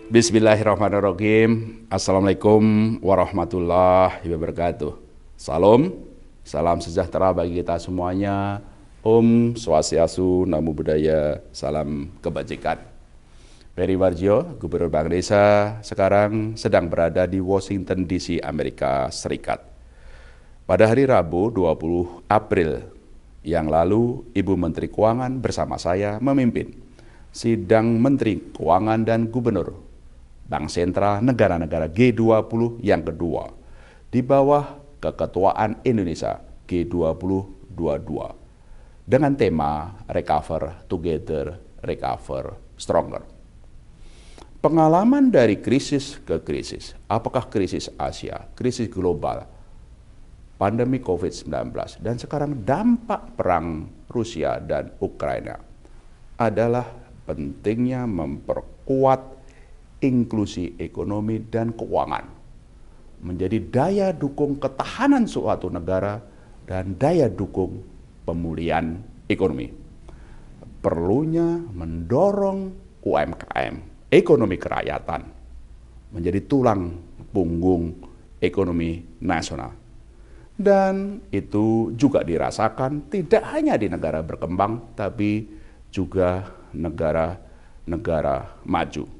Bismillahirrahmanirrahim. Assalamualaikum warahmatullahi wabarakatuh. Salam sejahtera bagi kita semuanya. Om Swastiastu, Namo Buddhaya, salam kebajikan. Peri Warjio, Gubernur Bank Indonesia, sekarang sedang berada di Washington DC, Amerika Serikat. Pada hari Rabu 20 April yang lalu, Ibu Menteri Keuangan bersama saya memimpin sidang Menteri Keuangan dan Gubernur Bank Sentral negara-negara G20 yang kedua di bawah keketuaan Indonesia G20-22 dengan tema Recover Together, Recover Stronger. Pengalaman dari krisis ke krisis, apakah krisis Asia, krisis global, pandemi COVID-19, dan sekarang dampak perang Rusia dan Ukraina adalah pentingnya memperkuat inklusi ekonomi dan keuangan menjadi daya dukung ketahanan suatu negara dan daya dukung pemulihan ekonomi. Perlunya mendorong UMKM, ekonomi kerakyatan, menjadi tulang punggung ekonomi nasional. Dan itu juga dirasakan tidak hanya di negara berkembang, tapi juga negara-negara maju.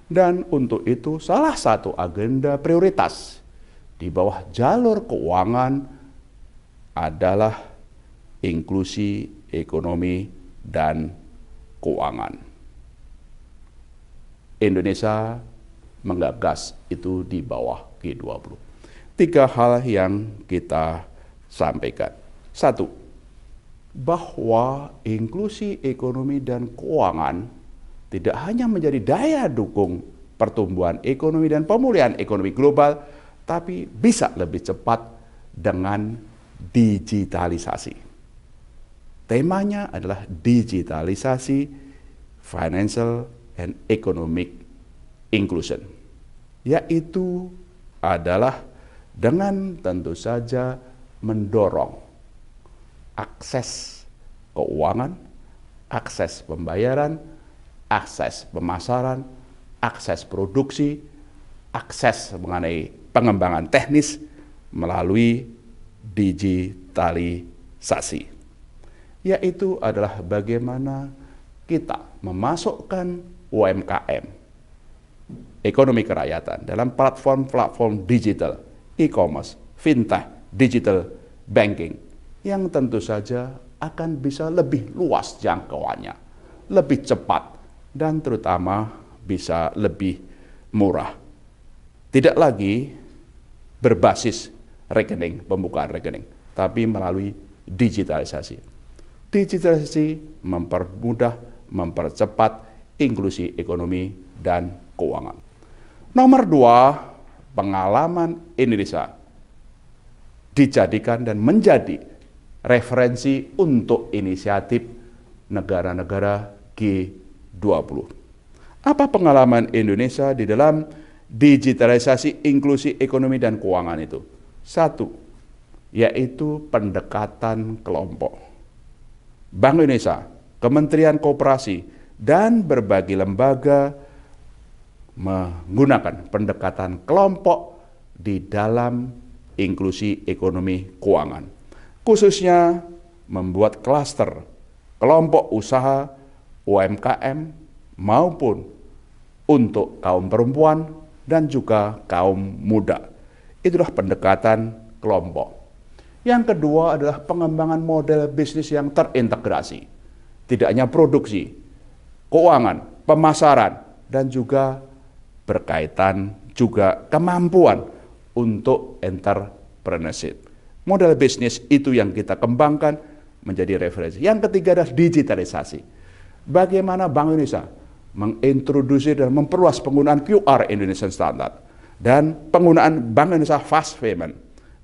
Dan untuk itu salah satu agenda prioritas di bawah jalur keuangan adalah inklusi ekonomi dan keuangan. Indonesia menggagas itu di bawah G20. 3 hal yang kita sampaikan. 1, bahwa inklusi ekonomi dan keuangan tidak hanya menjadi daya dukung pertumbuhan ekonomi dan pemulihan ekonomi global, tapi bisa lebih cepat dengan digitalisasi. Temanya adalah digitalisasi, financial and economic inclusion, yaitu adalah dengan tentu saja mendorong akses keuangan, akses pembayaran, akses pemasaran, akses produksi, akses mengenai pengembangan teknis melalui digitalisasi. Yaitu adalah bagaimana kita memasukkan UMKM, ekonomi kerakyatan, dalam platform-platform digital, e-commerce, fintech, digital banking, yang tentu saja akan bisa lebih luas jangkauannya, lebih cepat, dan terutama bisa lebih murah. Tidak lagi berbasis rekening, pembukaan rekening, tapi melalui digitalisasi. Digitalisasi mempermudah, mempercepat inklusi ekonomi dan keuangan. Nomor 2, pengalaman Indonesia dijadikan dan menjadi referensi untuk inisiatif negara-negara G20. Apa pengalaman Indonesia di dalam digitalisasi inklusi ekonomi dan keuangan itu? 1, yaitu pendekatan kelompok. Bank Indonesia, Kementerian Koperasi, dan berbagai lembaga menggunakan pendekatan kelompok di dalam inklusi ekonomi keuangan. Khususnya membuat klaster kelompok usaha UMKM maupun untuk kaum perempuan dan juga kaum muda. Itulah pendekatan kelompok. Yang kedua adalah pengembangan model bisnis yang terintegrasi. Tidak hanya produksi, keuangan, pemasaran, dan juga berkaitan juga kemampuan untuk entrepreneurship. Model bisnis itu yang kita kembangkan menjadi referensi. Yang ketiga adalah digitalisasi. Bagaimana Bank Indonesia mengintroduksi dan memperluas penggunaan QR Indonesian Standard dan penggunaan Bank Indonesia Fast Payment.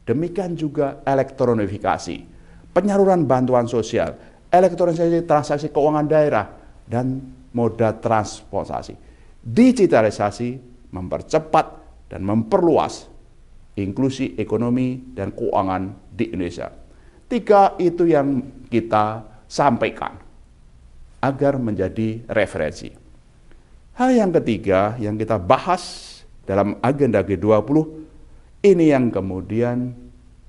Demikian juga elektronifikasi, penyaluran bantuan sosial, elektronisasi transaksi keuangan daerah, dan moda transportasi. Digitalisasi mempercepat dan memperluas inklusi ekonomi dan keuangan di Indonesia. 3 itu yang kita sampaikan agar menjadi referensi. Hal yang ketiga yang kita bahas dalam agenda G20 ini yang kemudian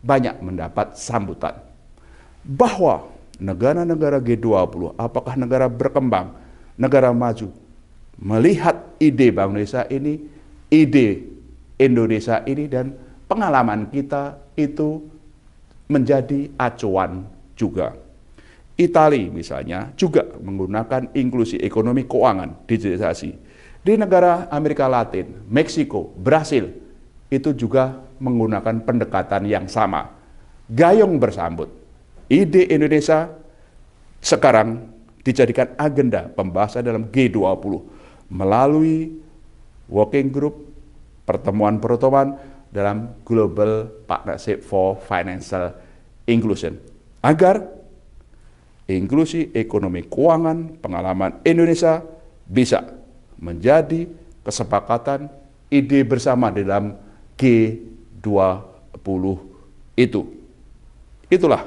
banyak mendapat sambutan. Bahwa negara-negara G20, apakah negara berkembang, negara maju, melihat ide Bank Indonesia ini, ide Indonesia ini dan pengalaman kita itu menjadi acuan juga. Italia misalnya juga menggunakan inklusi ekonomi keuangan, digitalisasi. Di negara Amerika Latin, Meksiko, Brasil, itu juga menggunakan pendekatan yang sama. Gayung bersambut. Ide Indonesia sekarang dijadikan agenda pembahasan dalam G20 melalui working group, pertemuan-pertemuan dalam Global Partnership for Financial Inclusion. Agar inklusi ekonomi keuangan pengalaman Indonesia bisa menjadi kesepakatan ide bersama di dalam G20 itu. Itulah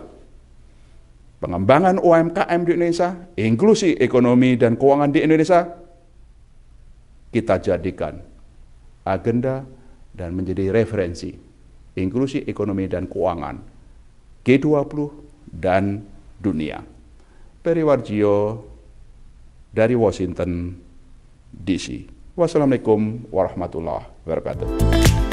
pengembangan UMKM di Indonesia, inklusi ekonomi dan keuangan di Indonesia, kita jadikan agenda dan menjadi referensi inklusi ekonomi dan keuangan G20 dan dunia. Peri Warjio dari Washington, D.C. Wassalamualaikum warahmatullahi wabarakatuh.